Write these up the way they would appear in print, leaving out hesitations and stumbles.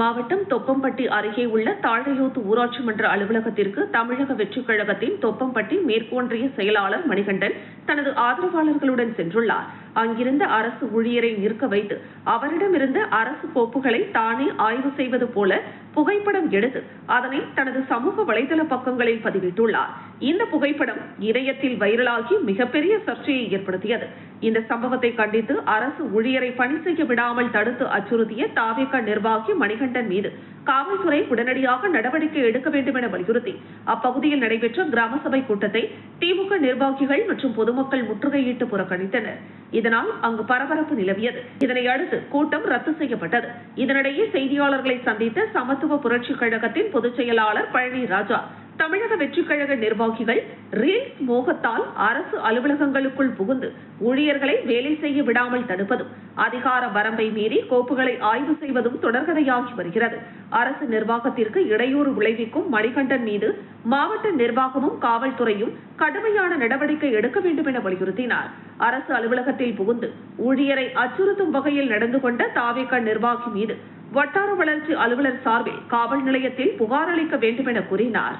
மாவட்டம் தொப்பம்பட்டி அருகே உள்ள தாழையூத்து ஊராட்சி மன்ற அலுவலகத்திற்கு தமிழக வெற்றிக் கழகத்தின் தொப்பம்பட்டி மேற்கு ஒன்றிய செயலாளர் மணிகண்டன் தனது ஆதரவாளர்களுடன் சென்றுள்ளார். அங்கிருந்த அரசு ஊழியரை நிற்க வைத்து அவரிடமிருந்த அரசு கோப்புகளை தானே ஆய்வு செய்வது போல புகைப்படம் எடுத்து அதனை தனது சமூக வலைதள பக்கங்களில் பதிவிட்டுள்ளார். இந்த புகைப்படம் இணையத்தில் வைரலாகி மிகப்பெரிய சர்ச்சையை ஏற்படுத்தியது. இந்த சம்பவத்தை கண்டித்து அரசு ஊழியரை பணி செய்ய விடாமல் தடுத்து அச்சுறுத்திய தாவேகா நிர்வாகி மணிகண்டன் மீது காவல்துறை உடனடியாக நடவடிக்கை எடுக்க வேண்டும் என வலியுறுத்தி அப்பகுதியில் நடைபெற்ற கிராம சபை கூட்டத்தை திமுக நிர்வாகிகள் மற்றும் பொதுமக்கள் முற்றுகையிட்டு புறக்கணித்தனர். இதனால் அங்கு பரபரப்பு நிலவியது. இதனை அடுத்து கூட்டம் ரத்து செய்யப்பட்டது. இதனிடையே செய்தியாளர்களை சந்தித்த சமத்துவ புரட்சி கழகத்தின் பொதுச் செயலாளர் பழனி ராஜா, தமிழக வெற்றிக் கழக நிர்வாகிகள் ரீல்ஸ் மோகத்தால் அரசு அலுவலகங்களுக்குள் புகுந்து ஊழியர்களை வேலை செய்ய விடாமல் தடுப்பதும், அதிகார வரம்பை மீறி கோப்புகளை ஆய்வு செய்வதும் தொடர்கதையாகி வருகிறது. அரசு நிர்வாகத்திற்கு இடையூறு விளைவிக்கும் மணிகண்டன் மீது மாவட்ட நிர்வாகமும் காவல்துறையும் கடுமையான நடவடிக்கை எடுக்க வேண்டும் என வலியுறுத்தினார். அரசு அலுவலகத்தில் புகுந்து ஊழியரை அச்சுறுத்தும் வகையில் நடந்து கொண்ட தாவேகா நிர்வாகி மீது வட்டார வளர்ச்சி அலுவலர் சார்பில் காவல் நிலையத்தில் புகார் அளிக்க வேண்டும் என கூறினார்.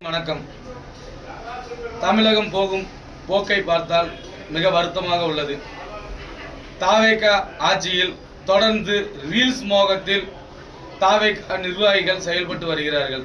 வணக்கம். தமிழகம் போகும் போக்கை பார்த்தால் மிக வருத்தமாக உள்ளது. தாவேகா ஆட்சியில் தொடர்ந்து ரீல்ஸ் மோகத்தில் தாவேகா நிர்வாகிகள் செயல்பட்டு வருகிறார்கள்.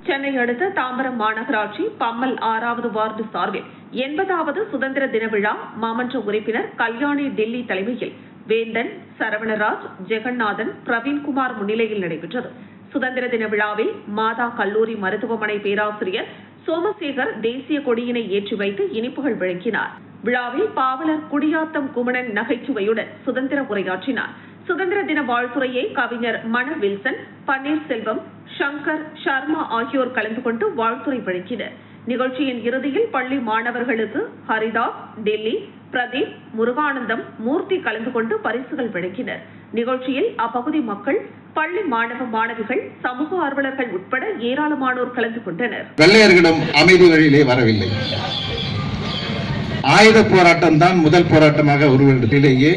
சென்னை அடுத்த தாம்பரம் மாநகராட்சி பம்மல் 6வது வார்டு சார்பில் 80வது சுதந்திர தின விழா மாமன்ற உறுப்பினர் கல்யாணி டெல்லி தலைமையில் வேந்தன், சரவணராஜ், ஜெகநாதன், பிரவீன்குமார் முன்னிலையில் நடைபெற்றது. சுதந்திர தின விழாவில் மாதா கல்லூரி மருத்துவமனை பேராசிரியர் சோமசேகர் தேசிய கொடியினை ஏற்றி வைத்து இனிப்புகள் வழங்கினார். விழாவில் பாவலர் குடியாத்தம் குமணன் நகைச்சுவையுடன் சுதந்திர உரையாற்றினார். சுதந்திர தின வாழ்த்துறையை கவிஞர் மண வில்சன், பன்னீர்செல்வம், சங்கர், சர்மா ஆகியோர் கலந்து கொண்டு வாழ்த்துறை வழங்கினர். நிகழ்ச்சியின் இறுதியில் பள்ளி மாணவர்களுக்கு ஹரிதாஸ், டெல்லி, பிரதீப், முருகானந்தம், மூர்த்தி கலந்து கொண்டு பரிசுகள் வழங்கினர். நிகழ்ச்சியில் அப்பகுதி மக்கள், பள்ளி மாணவ மாணவிகள், சமூக ஆர்வலர்கள் உட்பட ஏராளமானோர் கலந்து கொண்டனர். வெள்ளையர்களிடம் அமைதி வழியிலே வரவில்லை. ஆயுத போராட்டம் தான் முதல் போராட்டமாக உருவெடுத்திலேயே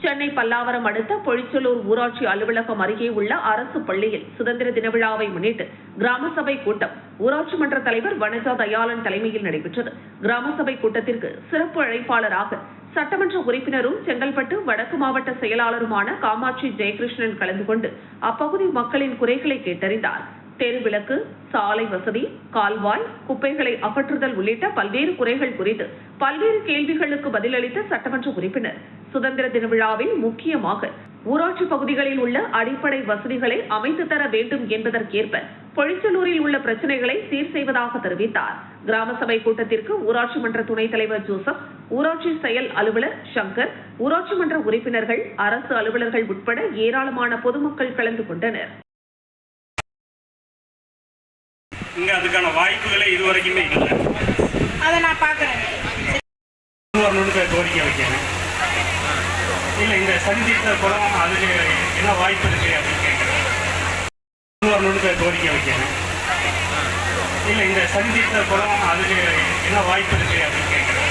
சென்னை பல்லாவரம் அடுத்த பொழிச்சலூர் ஊராட்சி அலுவலகம் அருகே உள்ள அரசு பள்ளியில் சுதந்திர தின விழாவை முன்னிட்டு கிராம சபை கூட்டம் ஊராட்சி மன்ற தலைவர் வனஜா தயாளன் தலைமையில் நடைபெற்றது. கிராம சபை கூட்டத்திற்கு சிறப்பு அழைப்பாளராக சட்டமன்ற உறுப்பினரும் செங்கல்பட்டு வடக்கு மாவட்ட செயலாளருமான காமாட்சி ஜெயகிருஷ்ணன் கலந்து கொண்டு அப்பகுதி மக்களின் குறைகளை கேட்டறிந்தார். தெருவிளக்கு, சாலை வசதி, கால்வாய், குப்பைகளை அகற்றுதல் உள்ளிட்ட பல்வேறு குறைகள் குறித்து பல்வேறு கேள்விகளுக்கு பதிலளித்த சட்டமன்ற உறுப்பினர் சுதந்திர தின விழாவில் முக்கியமாக ஊராட்சி பகுதிகளில் உள்ள அடிப்படை வசதிகளை அமைத்து தர வேண்டும் என்பதற்கேற்ப பொழிச்சலூரில் உள்ள பிரச்சனைகளை சீர் செய்வதாக தெரிவித்தார். கிராம சபை கூட்டத்திற்கு ஊராட்சி மன்ற துணைத் தலைவர் ஜோசப், ஊராட்சி செயல் அலுவலர் சங்கர், ஊராட்சி மன்ற உறுப்பினர்கள், அரசு அலுவலர்கள் உட்பட ஏராளமான பொதுமக்கள் கலந்து கொண்டனர். இங்கே அதுக்கான வாய்ப்புகளே இதுவரைக்குமே இல்லை. அதை நான் பார்க்குறேன். கோரிக்கை வைக்கிறேன். இல்லை, இந்த சந்தித்த குளம் அதுக்கு என்ன வாய்ப்பு இருக்கு அப்படின்னு கேட்குறேன். கோரிக்கை வைக்கிறேன். இல்லை, இந்த சந்தித்த குளம் அதுக்கு என்ன வாய்ப்பு இருக்கு அப்படின்னு கேட்குறேன்.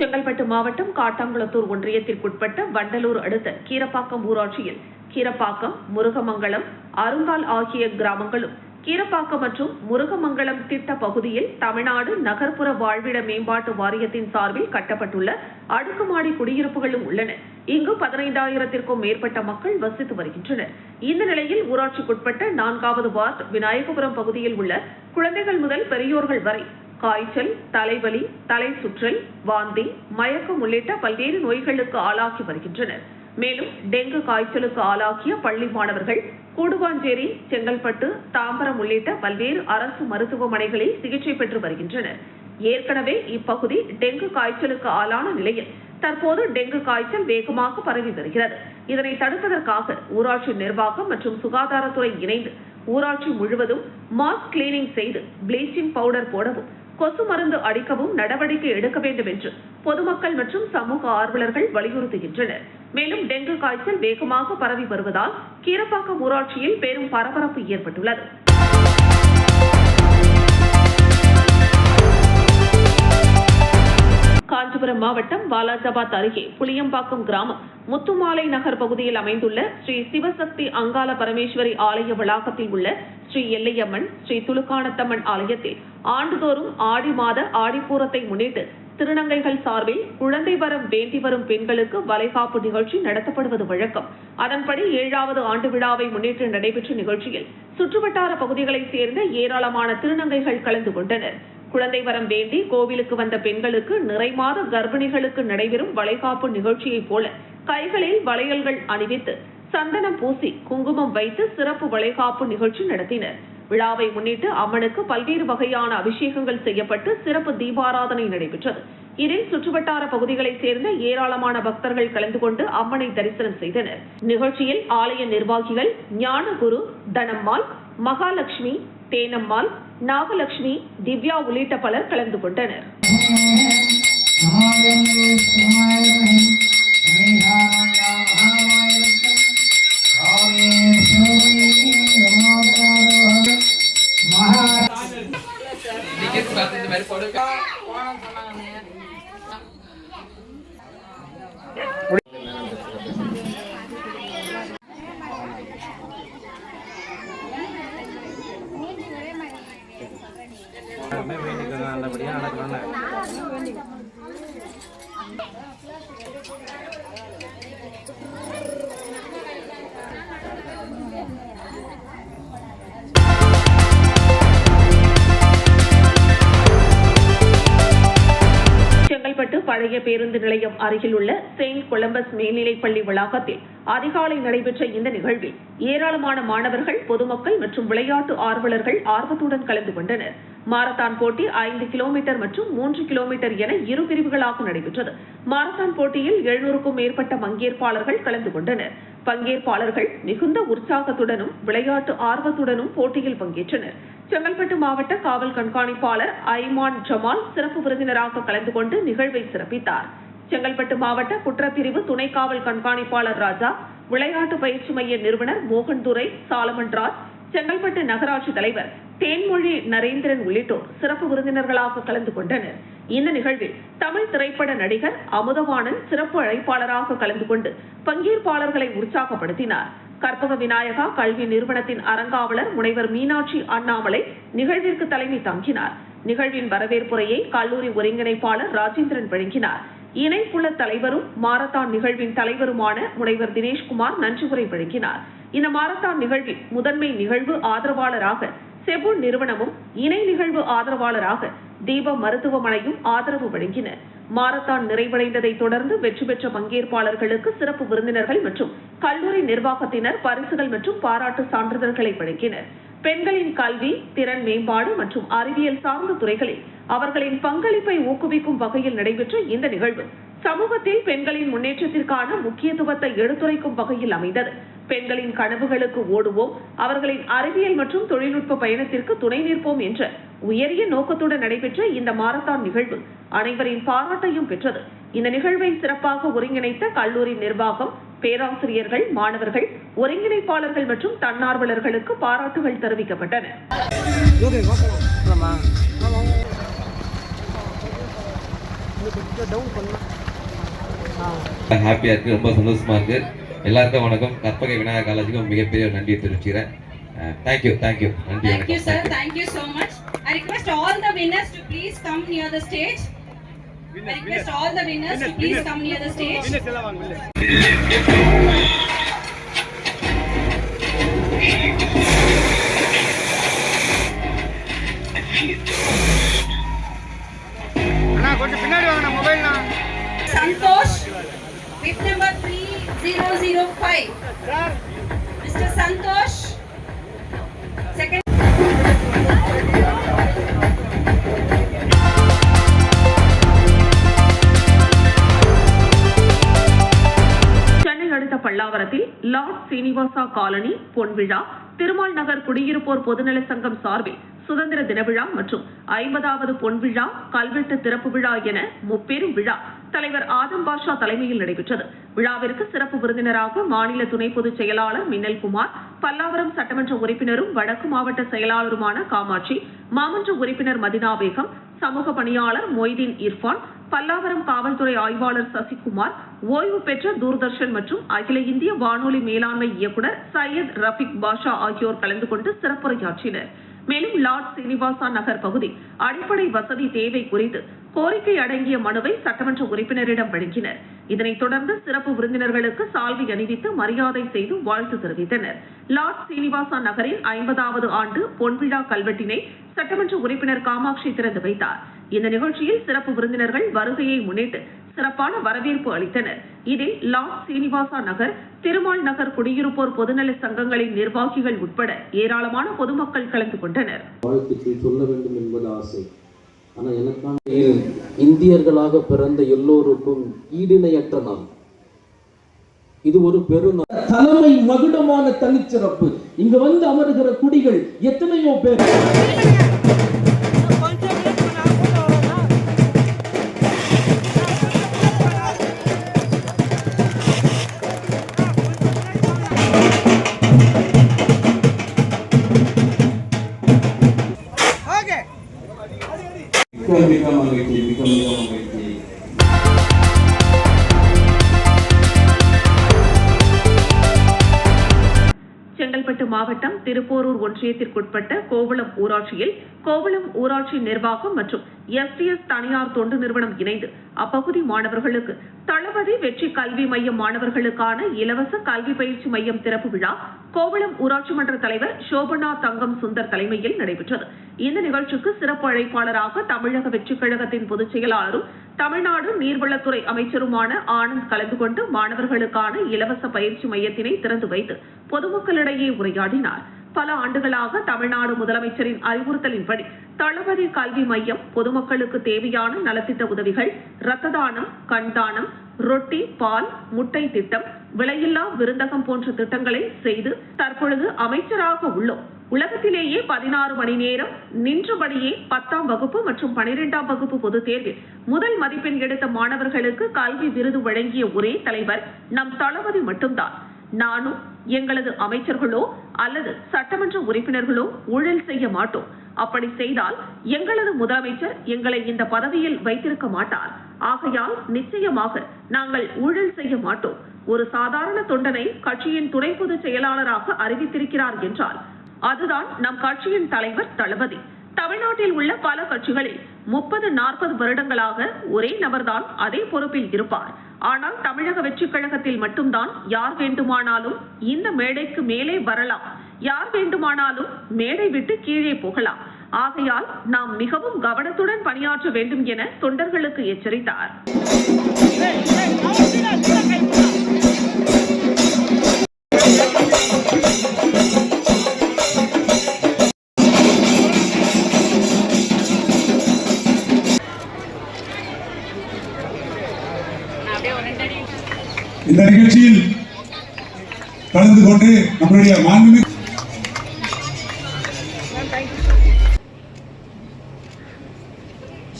செங்கல்பட்டு மாவட்டம் காட்டாங்குளத்தூர் ஒன்றியத்திற்குட்பட்ட வண்டலூர் அடுத்த கீரப்பாக்கம் ஊராட்சியில் கீரப்பாக்கம், முருகமங்கலம், அருங்கால் ஆகிய கிராமங்களும் கீரப்பாக்கம் மற்றும் முருகமங்கலம் திட்ட பகுதியில் தமிழ்நாடு நகர்ப்புற வாழ்விட மேம்பாட்டு வாரியத்தின் சார்பில் கட்டப்பட்டுள்ள அடுக்குமாடி குடியிருப்புகளும் உள்ளன. இங்கு 15,000-க்கும் மேற்பட்ட மக்கள் வசித்து வருகின்றனர். இந்த நிலையில் ஊராட்சிக்குட்பட்ட 4வது வார்டு விநாயகபுரம் பகுதியில் உள்ள குழந்தைகள் முதல் பெரியோர்கள் வரை காய்ச்சல், தலைவலி, தலை சுற்றல், வாந்தி, மயக்கம் உள்ளிட்ட பல்வேறு நோய்களுக்கு ஆளாகி வருகின்றனர். மேலும் டெங்கு காய்ச்சலுக்கு ஆளாகிய பள்ளி மாணவர்கள் கூடுவாஞ்சேரி, செங்கல்பட்டு, தாம்பரம் உள்ளிட்ட பல்வேறு அரசு மருத்துவமனைகளில் சிகிச்சை பெற்று வருகின்றனர். ஏற்கனவே இப்பகுதி டெங்கு காய்ச்சலுக்கு ஆளான நிலையில் தற்போது டெங்கு காய்ச்சல் வேகமாக பரவி வருகிறது. இதனை தடுப்பதற்காக ஊராட்சி நிர்வாகம் மற்றும் சுகாதாரத்துறை இணைந்து ஊராட்சி முழுவதும் மாஸ் கிளீனிங் செய்து ப்ளீச்சிங் பவுடர் போடவும், கொசு மருந்து அடிக்கவும் நடவடிக்கை எடுக்க வேண்டும் என்று பொதுமக்கள் மற்றும் சமூக ஆர்வலர்கள் வலியுறுத்துகின்றனர். மேலும் டெங்கு காய்ச்சல் வேகமாக பரவி வருவதால் கீரப்பாக்கம் ஊராட்சியில் பெரும் பரபரப்பு ஏற்பட்டுள்ளது. காஞ்சிபுரம் மாவட்டம் வாலாஜாபாத் அருகே புளியம்பாக்கம் கிராமம் முத்துமாலை நகர் பகுதியில் அமைந்துள்ள ஸ்ரீ சிவசக்தி அங்காள பரமேஸ்வரி ஆலய வளாகத்தில் உள்ள ஸ்ரீ எல்லையம்மன், ஸ்ரீ துலுக்கானத்தம்மன் ஆலயத்தில் ஆண்டுதோறும் ஆடி மாத ஆடிப்பூரத்தை முன்னிட்டு திருநங்கைகள் சார்பில் குழந்தை வரம் வேண்டி வரும் பெண்களுக்கு வளைகாப்பு நிகழ்ச்சி நடத்தப்படுவது வழக்கம். அதன்படி 7வது ஆண்டு விழாவை முன்னிட்டு நடைபெற்ற நிகழ்ச்சியில் சுற்றுவட்டார பகுதிகளைச் சேர்ந்த ஏராளமான திருநங்கைகள் கலந்து கொண்டனர். குழந்தை வரம் வேண்டி கோவிலுக்கு வந்த பெண்களுக்கு நிறைமாத கர்ப்பிணிகளுக்கு நடைபெறும் வளைகாப்பு நிகழ்ச்சியைப் போல கைகளில் வளையல்கள் அணிவித்து சந்தனம் பூசி குங்குமம் வைத்து சிறப்பு வளைகாப்பு நிகழ்ச்சி நடத்தினர். விழாவை முன்னிட்டு அம்மனுக்கு பல்வேறு வகையான அபிஷேகங்கள் செய்யப்பட்டு சிறப்பு தீபாராதனை நடைபெற்றது. இதில் சுற்றுவட்டார பகுதிகளைச் சேர்ந்த ஏராளமான பக்தர்கள் கலந்து கொண்டு அம்மனை தரிசனம் செய்தனர். நிகழ்ச்சியில் ஆலய நிர்வாகிகள் ஞானகுரு, தனம்மாள், மகாலட்சுமி, தேனம்மாள், நாகலட்சுமி, திவ்யா உள்ளிட்ட பலர் கலந்து கொண்டனர். நல்லபடியா நடக்கணும். செங்கல்பட்டு பழைய பேருந்து நிலையம் அருகில் உள்ள செயின்ட் கொலம்பஸ் மேல்நிலைப்பள்ளி வளாகத்தில் அதிகாலை நடைபெற்ற இந்த நிகழ்வில் ஏராளமான மாணவர்கள், பொதுமக்கள் மற்றும் விளையாட்டு ஆர்வலர்கள் ஆர்வத்துடன் கலந்து கொண்டனர். மாரத்தான் போட்டி 5 கிலோமீட்டர் மற்றும் 3 கிலோமீட்டர் என இரு பிரிவுகளாக நடைபெற்றது. மாரத்தான் போட்டியில் 700க்கும் மேற்பட்ட பங்கேற்பாளர்கள் கலந்து கொண்டனர். பங்கேற்பாளர்கள் மிகுந்த உற்சாகத்துடனும் விளையாட்டு ஆர்வத்துடனும் போட்டியில் பங்கேற்றனர். செங்கல்பட்டு மாவட்ட காவல் கண்காணிப்பாளர் ஐமான் ஜமால் சிறப்பு விருந்தினராக கலந்து கொண்டு நிகழ்வை சிறப்பித்தார். செங்கல்பட்டு மாவட்ட குற்றப்பிரிவு துணை காவல் கண்காணிப்பாளர் ராஜா, விளையாட்டு பயிற்சி மைய நிறுவனர் மோகன்துரை, சாலமன் ராஜ், செங்கல்பட்டு நகராட்சி தலைவர் தேன்மொழி நரேந்திரன் உள்ளிட்டோர் சிறப்பு விருந்தினர்களாக கலந்து கொண்டனர். இந்த நிகழ்வில் தமிழ் திரைப்பட நடிகர் அமுதவாணன் சிறப்பு அழைப்பாளராக கலந்து கொண்டு பங்கேற்பாளர்களை உற்சாகப்படுத்தினார். கற்பக விநாயகா கல்வி நிறுவனத்தின் அறங்காவலர் முனைவர் மீனாட்சி அண்ணாமலை நிகழ்விற்கு தலைமை தாங்கினார். நிகழ்வின் வரவேற்புரையை கல்லூரி ஒருங்கிணைப்பாளர் ராஜேந்திரன் வழங்கினார். இணைப்புள்ள தலைவரும் மாரத்தான் நிகழ்வின் தலைவருமான முனைவர் தினேஷ்குமார் நன்றி உரை வழங்கினார். இந்த மாரத்தான் நிகழ்வில் முதன்மை நிகழ்வு ஆதரவாளராக செபு நிறுவனமும், இணை நிகழ்வு ஆதரவாளராக தீப மருத்துவமனையும் ஆதரவு வழங்கின. மாரத்தான் நிறைவடைந்ததை தொடர்ந்து வெற்றி பெற்ற பங்கேற்பாளர்களுக்கு சிறப்பு விருந்தினர்கள் மற்றும் கல்லூரி நிர்வாகத்தினர் பரிசுகள் மற்றும் பாராட்டு சான்றிதழ்களை வழங்கினர். பெண்களின் கல்வி, திறன் மேம்பாடு மற்றும் அறிவியல் சார்ந்த துறைகளில் அவர்களின் பங்களிப்பை ஊக்குவிக்கும் வகையில் நடைபெற்ற இந்த நிகழ்வு சமூகத்தில் பெண்களின் முன்னேற்றத்திற்கான முக்கியத்துவத்தை எடுத்துரைக்கும் வகையில் அமைந்தது. பெண்களின் கனவுகளுக்கு ஓடுவோம், அவர்களின் அறிவியல் மற்றும் தொழில்நுட்ப பயணத்திற்கு துணை நிற்போம் என்ற உயரிய நோக்கத்துடன் நடைபெற்ற இந்த மாரத்தான் நிகழ்வு அனைவரின் பாராட்டையும் பெற்றது. இந்த நிகழ்வை சிறப்பாக ஒருங்கிணைத்த கல்லூரி நிர்வாகம், பேராசிரியர்கள், மாணவர்கள், ஒருங்கிணைப்பாளர்கள் மற்றும் தன்னார்வலர்களுக்கு பாராட்டுகள் தெரிவிக்கப்பட்டன. ஹாப்பியா இருக்கு, ரொம்ப சந்தோஷமா இருக்கு. எல்லாருக்கும் வணக்கம். கற்பக விநாயகர் காலேஜுக்கு மிகப்பெரிய நன்றியை தெரிவிச்சுக்கிறேன். தேங்க்யூ நன்றி. Thank you sir, thank you so much. I request all the winners to please come near the stage. I request all the winners to please come near the stage. Santosh, bib number 3005. Mr. Santosh, second. Chennai அடுத்த பல்லாவரத்தில் Lord Srinivasa colony பொன்விழா, திருமால் நகர் குடியிருப்போர் பொதுநல சங்கம் சார்பில் சுதந்திர தின விழா மற்றும் 50வது பொன்விழா, கல்வெட்டு திறப்பு விழா என முப்பெரும் விழா தலைவர் ஆதம் பாஷா தலைமையில் நடைபெற்றது. விழாவிற்கு சிறப்பு விருந்தினராக மாநில துணை பொதுச் செயலாளர் மின்னல்குமார், பல்லாவரம் சட்டமன்ற உறுப்பினரும் வடக்கு மாவட்ட செயலாளருமான காமாட்சி, மாமன்ற உறுப்பினர் மதினா பேகம், சமூக பணியாளர் மொய்தீன் இர்பான், பல்லாவரம் காவல்துறை ஆய்வாளர் சசிகுமார், ஓய்வு பெற்ற தூர்தர்ஷன் மற்றும் அகில இந்திய வானொலி மேலாண்மை இயக்குநர் சையத் ரஃபிக் பாஷா ஆகியோர் கலந்து கொண்டு சிறப்புரையாற்றினர். மேலும் லார்ட் சீனிவாசா நகர் பகுதி அடிப்படை வசதி தேவை குறித்து கோரிக்கை அடங்கிய மனுவை சட்டமன்ற உறுப்பினரிடம் வழங்கினர். இதனைத் தொடர்ந்து சிறப்பு விருந்தினர்களுக்கு சால்வை அணிவித்து மரியாதை செய்து வாழ்த்து தெரிவித்தனர். லார்ட் சீனிவாசா நகரின் 50வது ஆண்டு பொன்விழா கல்வெட்டினை சட்டமன்ற உறுப்பினர் காமாட்சி திறந்து வைத்தார். இந்த நிகழ்ச்சியில் சிறப்பு விருந்தினர்கள் வருகையை முன்னிட்டு சிறப்பான வரவேற்பு அளித்தனர். இதில் லார்ட் சீனிவாசா நகர், திருமால் நகர் குடியிருப்போர் பொதுநல சங்கங்களின் நிர்வாகிகள் உட்பட ஏராளமான பொதுமக்கள் கலந்து கொண்டனர். வாழ்த்துக்கள் சொல்ல வேண்டும் என்பது ஆசை. ஆனால் எனக்கான இந்தியர்களாக பிறந்த எல்லோருக்கும் ஈடிணையற்ற நாள். இது ஒரு பெருநாள். தலைமை மகுடமான தனிச்சிறப்பு. இங்க வந்து அமருகிற குடிகள் எத்தனையோ பேர். மிக மகிழ்ச்சி. செங்கல்பட்டு மாவட்டம் திருப்போரூர் ஒன்றியத்திற்குட்பட்ட கோவளம் ஊராட்சியில் கோவளம் ஊராட்சி நிர்வாகம் மற்றும் எஸ்டிஎஸ் தனியார் தொண்டு நிறுவனம் இணைந்து அப்பகுதி மாணவர்களுக்கு தளபதி வெற்றி கல்வி மையம் மாணவர்களுக்கான இலவச கல்வி பயிற்சி மையம் திறப்பு விழா கோவளம் ஊராட்சி மன்ற தலைவர் சோபனா தங்கம் சுந்தர் தலைமையில் நடைபெற்றது. இந்த நிகழ்ச்சிக்கு சிறப்பு அழைப்பாளராக தமிழக வெற்றிக் கழகத்தின் பொதுச் செயலாளரும் தமிழ்நாடு நீர்வளத்துறை அமைச்சருமான ஆனந்த் கலந்து கொண்டு மாணவர்களுக்கான இலவச பயிற்சி மையத்தினை திறந்து வைத்து பொதுமக்களிடையே உரையாடினார். பல ஆண்டுகளாக தமிழ்நாடு முதலமைச்சரின் அறிவுறுத்தலின்படி தளபதி கல்வி மையம் பொதுமக்களுக்கு தேவையான நலத்திட்ட உதவிகள், இரத்த தானம், கண் தானம், ரொட்டி, பால், முட்டை திட்டம், விலையில்லா விருந்தகம் போன்ற திட்டங்களை செய்து தற்பொழுது அமைச்சராக உள்ளோம். உலகத்திலேயே 16 மணி நேரம் நின்றபடியே 10ஆம் வகுப்பு மற்றும் 12ஆம் வகுப்பு பொதுத் தேர்வில் முதல் மதிப்பெண் எடுத்த மாணவர்களுக்கு கல்வி விருது வழங்கிய ஒரே தலைவர் நம் தளபதி மட்டும்தான். நானும் எங்களது அமைச்சர்களோ அல்லது சட்டமன்ற உறுப்பினர்களோ ஊழல் செய்ய மாட்டோம். அப்படி செய்தால் எங்களது முதலமைச்சர் எங்களை இந்த பதவியில் வைத்திருக்க மாட்டார். ஆகையால் நிச்சயமாக நாங்கள் ஊழல் செய்ய மாட்டோம். ஒரு சாதாரண தொண்டனை கட்சியின் துணை பொதுச் செயலாளராக அறிவித்திருக்கிறார் என்றால் அதுதான் நம் கட்சியின் தலைவர் தளபதி. தமிழ்நாட்டில் உள்ள பல கட்சிகளில் 30-40 வருடங்களாக ஒரே நபர்தான் அதே பொறுப்பில் இருப்பார். ஆனால் தமிழக வெற்றிக் கழகத்தில் மட்டும்தான் யார் வேண்டுமானாலும் இந்த மேடைக்கு மேலே வரலாம், யார் வேண்டுமானாலும் மேடை விட்டு கீழே போகலாம். ஆகையால் நாம் மிகவும் கவனத்துடன் பணியாற்ற வேண்டும் என தொண்டர்களுக்கு எச்சரித்தார். இந்த நிகழ்ச்சியில் கலந்து கொண்டு நம்முடைய மாண்புமிகு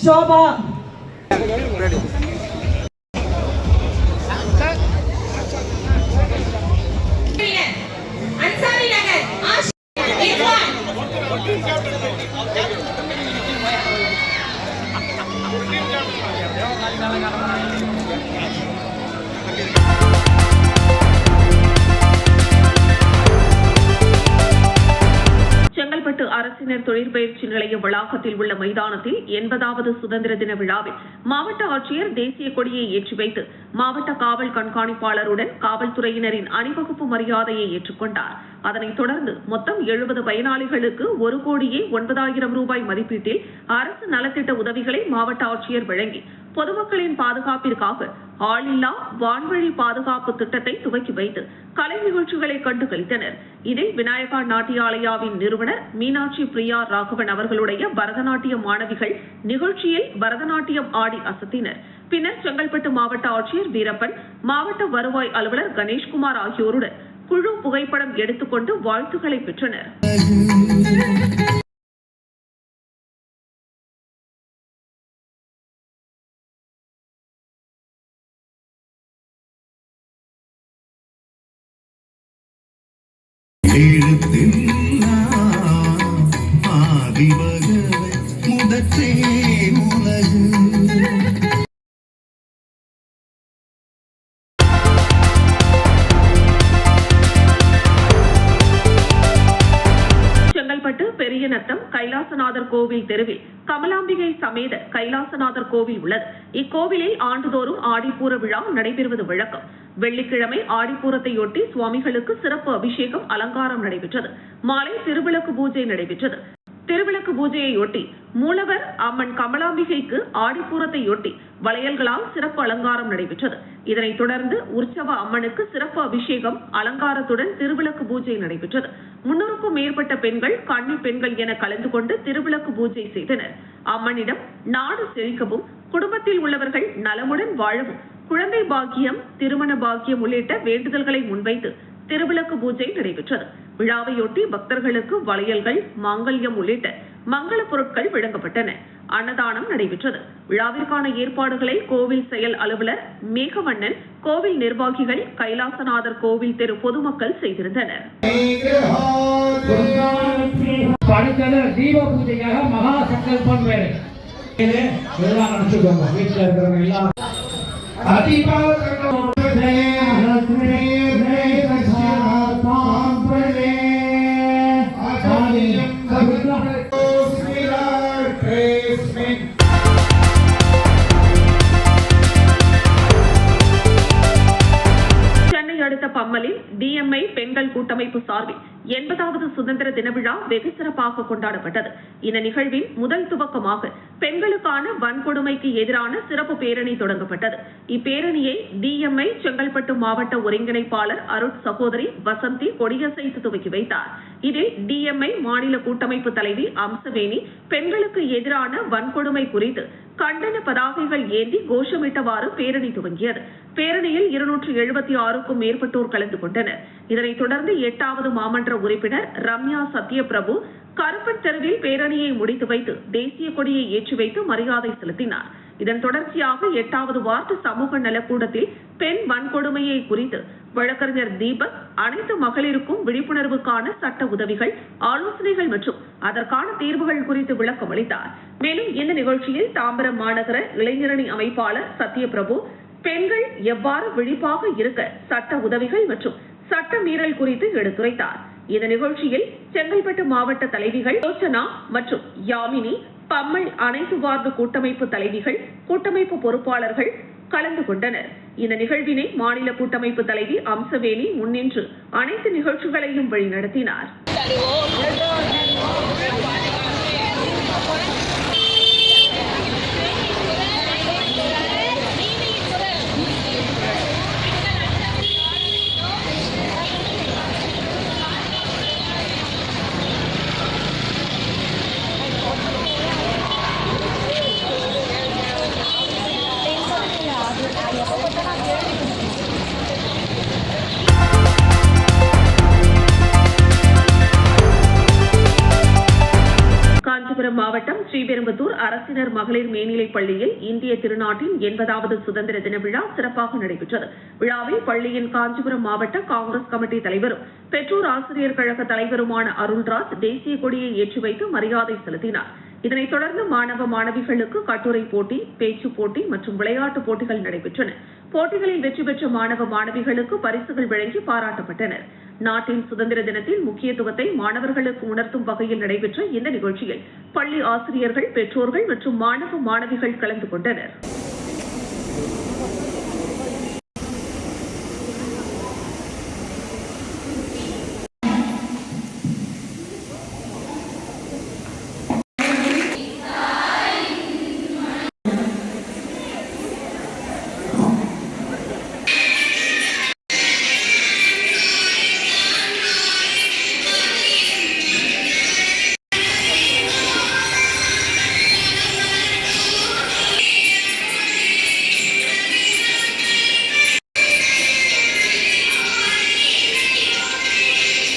சோபா அன்சாரி நகர் செங்கல்பட்டு அரசு அரசினர் தொழிற்பயிற்சி நிலைய வளாகத்தில் உள்ள மைதானத்தில் 80வது சுதந்திர தின விழாவில் மாவட்ட ஆட்சியர் தேசிய கொடியை ஏற்றி வைத்து மாவட்ட காவல் கண்காணிப்பாளருடன் காவல்துறையினரின் அணிவகுப்பு மரியாதையை ஏற்றுக்கொண்டார். அதனைத் தொடர்ந்து மொத்தம் 70 பயனாளிகளுக்கு 1,09,00,000 ரூபாய் மதிப்பீட்டில் அரசு நலத்திட்ட உதவிகளை மாவட்ட ஆட்சியர் வழங்கி பொதுமக்களின் பாதுகாப்பிற்காக ஆளில்லா வான்வழி பாதுகாப்பு திட்டத்தை துவக்கி வைத்து கலை நிகழ்ச்சிகளை கண்டு களித்தனர். இதில் விநாயகா நாட்டியாலயாவின் நிறுவனர் மீனாட்சி பிரியா ராகவன் அவர்களுடைய பரதநாட்டிய மாணவிகள் நிகழ்ச்சியில் பரதநாட்டியம் ஆடி அசத்தினர். பின்னர் செங்கல்பட்டு மாவட்ட ஆட்சியர் வீரப்பன், மாவட்ட வருவாய் அலுவலர் கணேஷ்குமார் ஆகியோருடன் குழு புகைப்படம் எடுத்துக்கொண்டு வாழ்த்துக்களை பெற்றனர். செங்கல்பட்டு பெரியநத்தம் கைலாசநாதர் கோவில் தெருவில் கமலாம்பிகை சமேத கைலாசநாதர் கோவில் உள்ளது. இக்கோவிலில் ஆண்டுதோறும் ஆடிப்பூர விழா நடைபெறுவது வழக்கம். வெள்ளிக்கிழமை ஆடிப்பூரத்தையொட்டி சுவாமிகளுக்கு சிறப்பு அபிஷேகம், அலங்காரம் நடைபெற்றது. மாலை திருவிளக்கு பூஜை நடைபெற்றது. திருவிளக்கு பூஜையையொட்டி மூலவர் அம்மன் கமலாம்பிகைக்கு ஆடிப்பூரத்தையொட்டி வளையல்களால் சிறப்பு அலங்காரம் நடைபெற்றது. இதனைத் தொடர்ந்து உற்சவ அம்மனுக்கு சிறப்பு அபிஷேகம், அலங்காரத்துடன் திருவிளக்கு பூஜை நடைபெற்றது. 300க்கும் மேற்பட்ட பெண்கள், கன்னி பெண்கள் என கலந்து கொண்டு திருவிளக்கு பூஜை செய்தனர். அம்மனிடம் நாடு செழிக்கவும், குடும்பத்தில் உள்ளவர்கள் நலமுடன் வாழவும், குழந்தை பாக்கியம், திருமண பாக்கியம் உள்ளிட்ட வேண்டுதல்களை முன்வைத்து திருவிளக்கு பூஜை நடைபெற்றது. விழாவையொட்டி பக்தர்களுக்கு வளையல்கள், மாங்கல்யம் உள்ளிட்ட மங்கள பொருட்கள் வழங்கப்பட்டன. அன்னதானம் நடைபெற்றது. விழாவிற்கான ஏற்பாடுகளை கோவில் செயல் அலுவலர் மேகவண்ணன், கோவில் நிர்வாகிகள், கைலாசநாதர் கோவில் தெரு பொதுமக்கள் செய்திருந்தனர். தீப பூஜைக்காக மகா சங்கல்பம் வேறு எல்லாம் நினைச்சுக்கோங்க. வீட்டில் இருக்கிறவங்க எல்லாம் சென்னை அடுத்த பம்மலில் டிஎம்ஐ பெண்கள் கூட்டமைப்பு சார்பில் 80வது சுதந்திர தின விழா வெகு சிறப்பாக கொண்டாடப்பட்டது. இந்த நிகழ்வின் முதல் துவக்கமாக பெண்களுக்கான வன்கொடுமைக்கு எதிரான சிறப்பு பேரணி தொடங்கப்பட்டது. இப்பேரணியை டிஎம்ஐ செங்கல்பட்டு மாவட்ட ஒருங்கிணைப்பாளர் அருட் சகோதரி வசந்தி கொடியசைத்து துவக்கி வைத்தார். இதில் டிஎம்ஐ மாநில கூட்டமைப்பு தலைவி அம்சவேணி பெண்களுக்கு எதிரான வன்கொடுமை குறித்து கண்டன பதாகைகள் ஏந்தி கோஷமிட்டவாறு பேரணி துவங்கியது. பேரணியில் 276க்கும் மேற்பட்டோர் கலந்து கொண்டனர். இதனைத் தொடர்ந்து 8வது மாமன்ற உறுப்பினர் ரம்யா சத்யபிரபு கருப்பன் தெருவில் பேரணியை முடித்து வைத்து தேசிய கொடியை ஏற்றி வைத்து மரியாதை செலுத்தினார். இதன் தொடர்ச்சியாக 8வது வார்டு சமூக நலக்கூடத்தில் பெண் வன்கொடுமையை குறித்து வழக்கறிஞர் தீபக் அனைத்து மகளிருக்கும் விழிப்புணர்வுக்கான சட்ட உதவிகள், ஆலோசனைகள் மற்றும் அதற்கான தீர்வுகள் குறித்து விளக்கம் அளித்தார். மேலும் இந்த நிகழ்ச்சியில் தாம்பரம் மாநகர இளைஞரணி அமைப்பாளர் சத்யபிரபு பெண்கள் எவ்வாறு விழிப்பாக இருக்க சட்ட உதவிகள் மற்றும் சட்ட மீறல் குறித்து எடுத்துரைத்தார். இந்த நிகழ்ச்சியில் செங்கல்பட்டு மாவட்ட தலைவிகள் யோசனா மற்றும் யாமினி, பம்மல் அனைத்து வார்டு கூட்டமைப்பு தலைவிகள், கூட்டமைப்பு பொறுப்பாளர்கள் கலந்து கொண்டனர். இந்த நிகழ்வினை மாநில கூட்டமைப்பு தலைவி அம்சவேணி முன்னின்று அனைத்து நிகழ்ச்சிகளையும் வழிநடத்தினார். காஞ்சிபுரம் மாவட்டம் ஸ்ரீபெரும்புதூர் அரசினர் மகளிர் மேல்நிலைப் பள்ளியில் இந்திய திருநாட்டின் 80வது சுதந்திர தின விழா சிறப்பாக நடைபெற்றது. விழாவில் பள்ளியின் காஞ்சிபுரம் மாவட்ட காங்கிரஸ் கமிட்டி தலைவரும் பெற்றோர் ஆசிரியர் கழக தலைவருமான அருள்ராஜ் தேசிய கொடியை ஏற்றி வைத்து மரியாதை செலுத்தினார். இதனைத் தொடர்ந்து மாணவ மாணவிகளுக்கு கட்டுரை போட்டி, பேச்சு போட்டி மற்றும் விளையாட்டுப் போட்டிகள் நடைபெற்றன. போட்டிகளில் வெற்றி பெற்ற மாணவ மாணவிகளுக்கு பரிசுகள் வழங்கி பாராட்டப்பட்டனர். நாட்டின் சுதந்திர தினத்தின் முக்கியத்துவத்தை மாணவர்களுக்கு உணர்த்தும் வகையில் நடைபெற்ற இந்த நிகழ்ச்சியில் பள்ளி ஆசிரியர்கள், பெற்றோர்கள் மற்றும் மாணவ மாணவிகள் கலந்து கொண்டனர்.